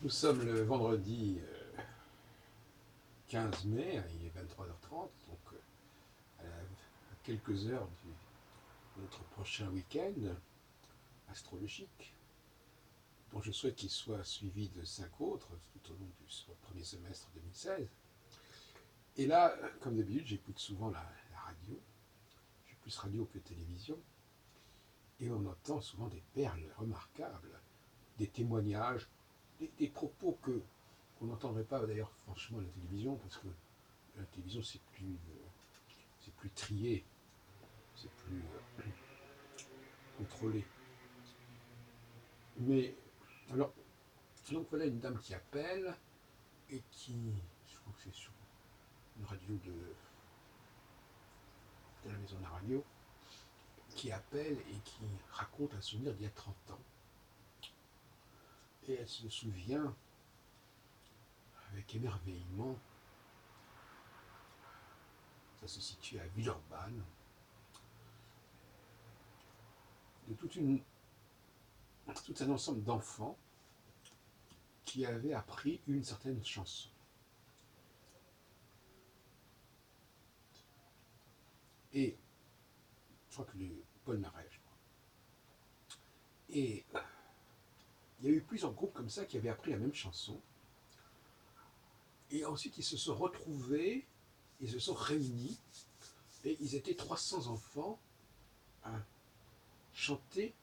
Nous sommes le vendredi 15 mai, il est 23h30, donc à quelques heures de notre prochain week-end astrologique, dont je souhaite qu'il soit suivi de 5 autres tout au long du premier semestre 2016. Et là, comme d'habitude, j'écoute souvent la radio, je suis plus radio que télévision, et on entend souvent des perles remarquables, des témoignages, des propos qu'on n'entendrait pas d'ailleurs franchement à la télévision, parce que la télévision c'est plus trié, c'est plus contrôlé. Mais alors, donc voilà une dame qui appelle et qui, je crois que c'est sur une radio de la maison de la radio, qui appelle et qui raconte un souvenir d'il y a 30 ans. Et elle se souvient avec émerveillement, ça se situe à Villeurbanne, de tout un ensemble d'enfants qui avaient appris une certaine chanson. Et je crois que Paul Naref, je crois. Et il y a eu plusieurs groupes comme ça qui avaient appris la même chanson. Et ensuite, ils se sont retrouvés, ils se sont réunis, et ils étaient 300 enfants à chanter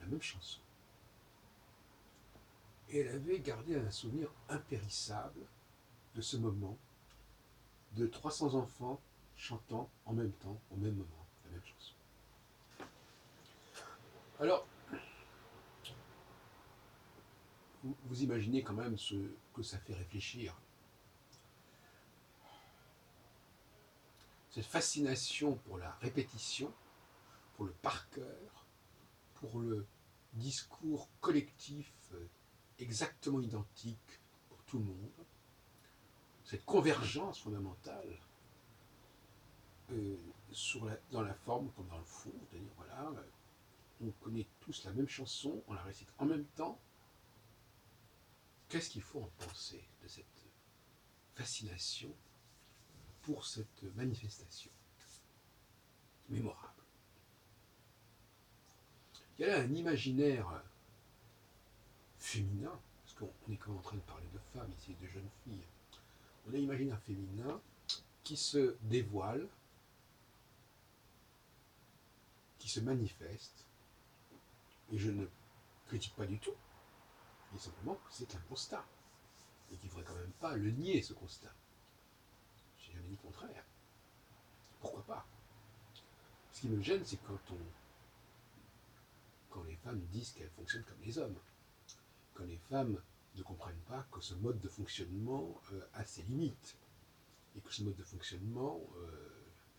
la même chanson. Et elle avait gardé un souvenir impérissable de ce moment, de 300 enfants chantant en même temps, au même moment, la même chanson. Alors, vous imaginez quand même ce que ça fait réfléchir. Cette fascination pour la répétition, pour le par cœur, pour le discours collectif exactement identique pour tout le monde, cette convergence fondamentale dans la forme comme dans le fond, c'est-à-dire voilà, on connaît tous la même chanson, on la récite en même temps. Qu'est-ce qu'il faut en penser de cette fascination pour cette manifestation mémorable? Il y a là un imaginaire féminin, parce qu'on est quand même en train de parler de femmes ici, de jeunes filles. On a un imaginaire féminin qui se dévoile, qui se manifeste, et je ne critique pas du tout, mais simplement que c'est un constat, et qu'il ne faudrait quand même pas le nier, ce constat. J'ai jamais dit le contraire. Pourquoi pas? Ce qui me gêne, c'est quand les femmes disent qu'elles fonctionnent comme les hommes, quand les femmes ne comprennent pas que ce mode de fonctionnement a ses limites, et que ce mode de fonctionnement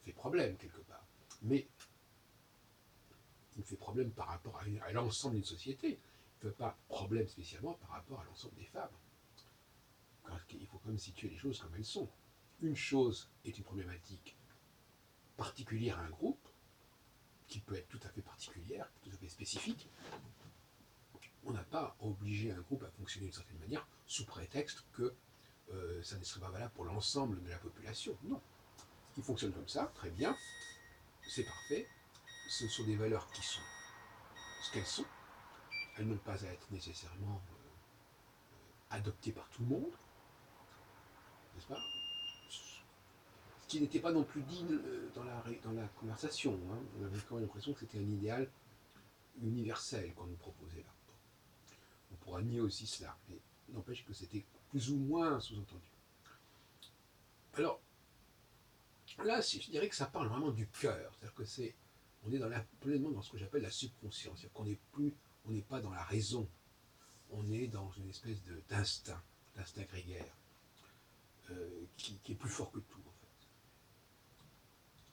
fait problème quelque part. Mais il fait problème par rapport à l'ensemble d'une société. Il ne fait pas problème spécialement par rapport à l'ensemble des femmes. Il faut quand même situer les choses comme elles sont. Une chose est une problématique particulière à un groupe, qui peut être tout à fait particulière, tout à fait spécifique. On n'a pas obligé un groupe à fonctionner d'une certaine manière sous prétexte que ça ne serait pas valable pour l'ensemble de la population. Non. Ils fonctionnent comme ça, très bien, c'est parfait. Ce sont des valeurs qui sont ce qu'elles sont. Elles n'ont pas à être nécessairement adoptées par tout le monde, n'est-ce pas? Ce qui n'était pas non plus dit dans la conversation. Hein. On avait quand même l'impression que c'était un idéal universel qu'on nous proposait là. On pourra nier aussi cela, mais n'empêche que c'était plus ou moins sous-entendu. Alors, là, je dirais que ça parle vraiment du cœur. C'est-à-dire que on est pleinement dans ce que j'appelle la subconscience. C'est-à-dire on n'est pas dans la raison. On est dans une espèce d'instinct grégaire, qui est plus fort que tout, en fait.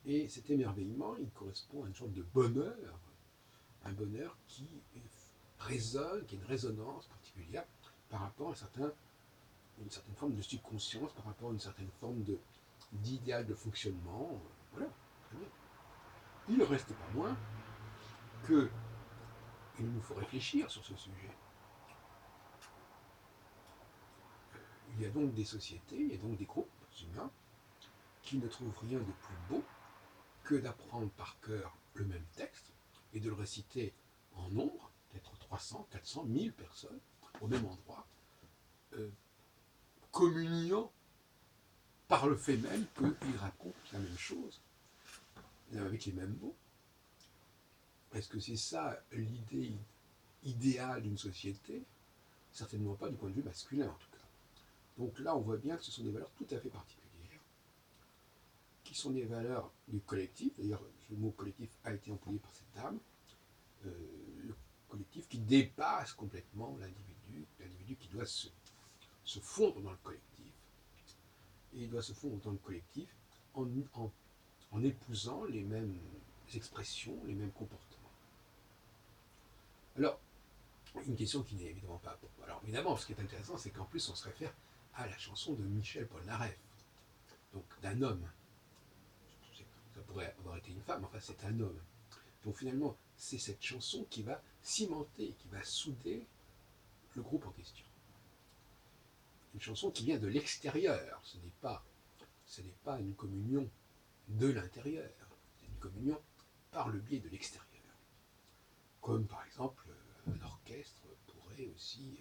Et cet émerveillement, il correspond à une sorte de bonheur, un bonheur qui résonne, qui a une résonance particulière par rapport à une certaine forme de subconscience, par rapport à une certaine forme d'idéal de fonctionnement. Voilà, très bien. Il ne reste pas moins qu'il nous faut réfléchir sur ce sujet. Il y a donc des sociétés, il y a donc des groupes humains qui ne trouvent rien de plus beau que d'apprendre par cœur le même texte et de le réciter en nombre, peut-être 300, 400, 1000 personnes, au même endroit, euh, communiant par le fait même qu'ils racontent la même chose, avec les mêmes mots. Est-ce que c'est ça l'idée idéale d'une société? Certainement pas du point de vue masculin en tout cas. Donc là, on voit bien que ce sont des valeurs tout à fait particulières, qui sont des valeurs du collectif. D'ailleurs, le mot collectif a été employé par cette dame. Le collectif qui dépasse complètement l'individu qui doit se fondre dans le collectif. Et il doit se fondre dans le collectif en épousant les mêmes expressions, les mêmes comportements. Alors, une question qui n'est évidemment pas... Alors évidemment, ce qui est intéressant, c'est qu'en plus, on se réfère à la chanson de Michel Polnareff, donc d'un homme. Ça pourrait avoir été une femme, enfin c'est un homme. Donc finalement, c'est cette chanson qui va cimenter, qui va souder le groupe en question. Une chanson qui vient de l'extérieur, ce n'est pas une communion de l'intérieur, c'est une communion par le biais de l'extérieur. Comme par exemple, un orchestre pourrait aussi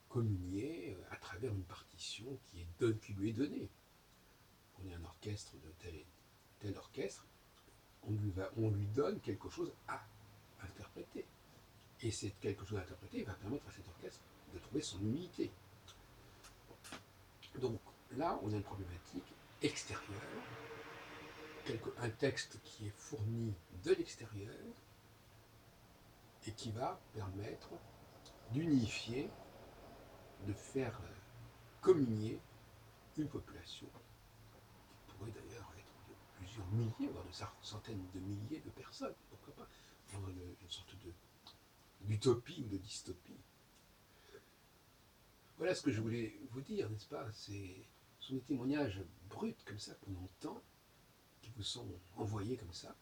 communier à travers une partition qui lui est donnée. On est un orchestre de tel orchestre, on lui donne quelque chose à interpréter. Et cette quelque chose à interpréter va permettre à cet orchestre de trouver son unité. Donc là, on a une problématique extérieure, un texte qui est fourni de l'extérieur et qui va permettre d'unifier, de faire communier une population qui pourrait d'ailleurs être de plusieurs milliers, voire de centaines de milliers de personnes, pourquoi pas, dans une sorte d'utopie ou de dystopie. Voilà ce que je voulais vous dire, n'est-ce pas? Ce sont des témoignages bruts comme ça qu'on entend, qui vous sont envoyés comme ça,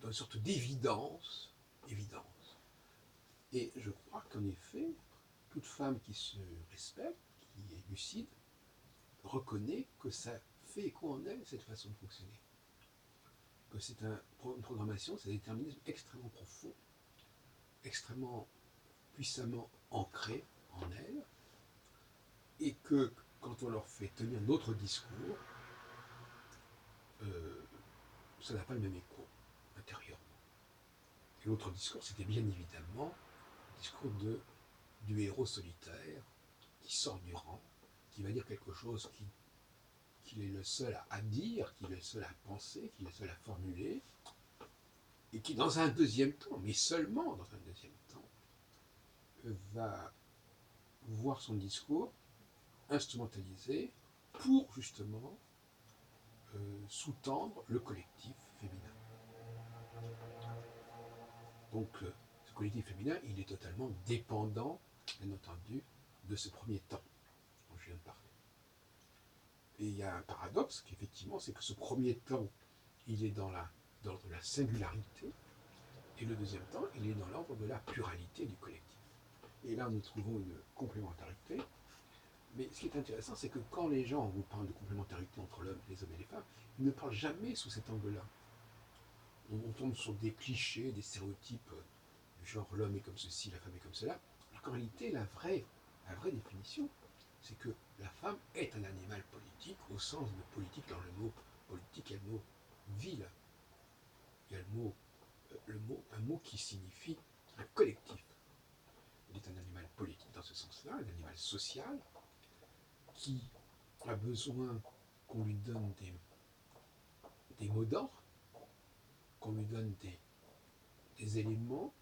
dans une sorte d'évidence. Et je crois qu'en effet, toute femme qui se respecte, qui est lucide, reconnaît que ça fait écho en elle, cette façon de fonctionner. Que c'est une programmation, c'est un déterminisme extrêmement profond, extrêmement puissamment ancré en elle, et que quand on leur fait tenir notre discours, ça n'a pas le même écho intérieurement. Et l'autre discours, c'était bien évidemment le discours du héros solitaire qui sort du rang, qui va dire quelque chose qu'il est le seul à dire, qu'il est le seul à penser, qu'il est le seul à formuler, et qui, dans un deuxième temps, mais seulement dans un deuxième temps, va voir son discours instrumentalisé pour justement sous-tendre le collectif féminin. Donc ce collectif féminin, il est totalement dépendant, bien entendu, de ce premier temps dont je viens de parler. Et il y a un paradoxe, qu'effectivement, c'est que ce premier temps, il est dans l'ordre de la singularité, et le deuxième temps, il est dans l'ordre de la pluralité du collectif. Et là, nous trouvons une complémentarité. Mais ce qui est intéressant, c'est que quand les gens vous parlent de complémentarité entre les hommes et les femmes, ils ne parlent jamais sous cet angle-là. On tombe sur des clichés, des stéréotypes du genre l'homme est comme ceci, la femme est comme cela. Alors qu'en réalité, la vraie définition, c'est que la femme est un animal politique, au sens de politique, dans le mot politique, il y a le mot ville. Il y a un mot qui signifie un collectif. Elle est un animal politique dans ce sens-là, un animal social, qui a besoin qu'on lui donne des mots d'ordre, qu'on lui donne des éléments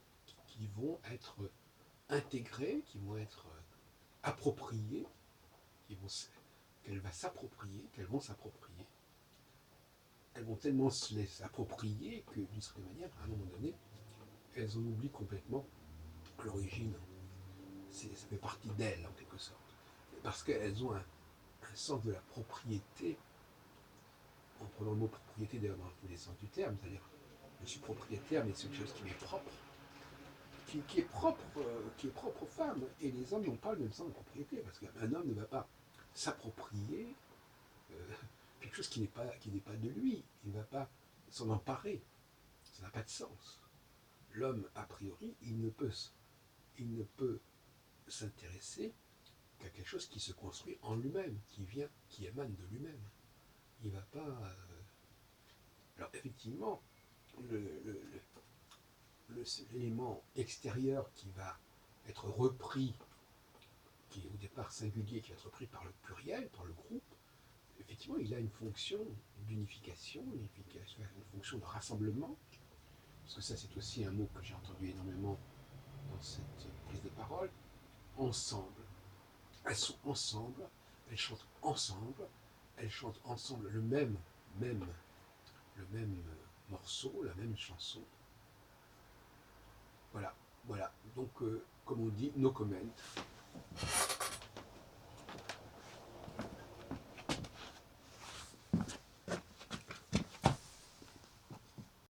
qui vont être intégrés, qui vont être appropriés, qu'elles vont s'approprier. Elles vont tellement se les approprier que, d'une certaine manière, à un moment donné, elles en oublient complètement l'origine. Ça fait partie d'elles, en quelque sorte. Parce qu'elles ont un sens de la propriété, en prenant le mot propriété d'ailleurs dans tous les sens du terme, c'est-à-dire je suis propriétaire, mais c'est quelque chose qui m'est propre. qui est propre aux femmes. Et les hommes n'ont pas le même sens de propriété, parce qu'un homme ne va pas s'approprier quelque chose qui n'est pas de lui. Il ne va pas s'en emparer. Ça n'a pas de sens. L'homme, a priori, il ne peut s'intéresser qu'à quelque chose qui se construit en lui-même, qui émane de lui-même. Il ne va pas. Alors effectivement, l'élément extérieur qui va être repris, qui est au départ singulier, qui va être repris par le pluriel, par le groupe, effectivement, il a une fonction d'unification, une fonction de rassemblement, parce que ça c'est aussi un mot que j'ai entendu énormément dans cette prise de parole, ensemble. Elles sont ensemble, elles chantent ensemble le même morceau, la même chanson. Voilà, voilà. Donc, comme on dit, no comment.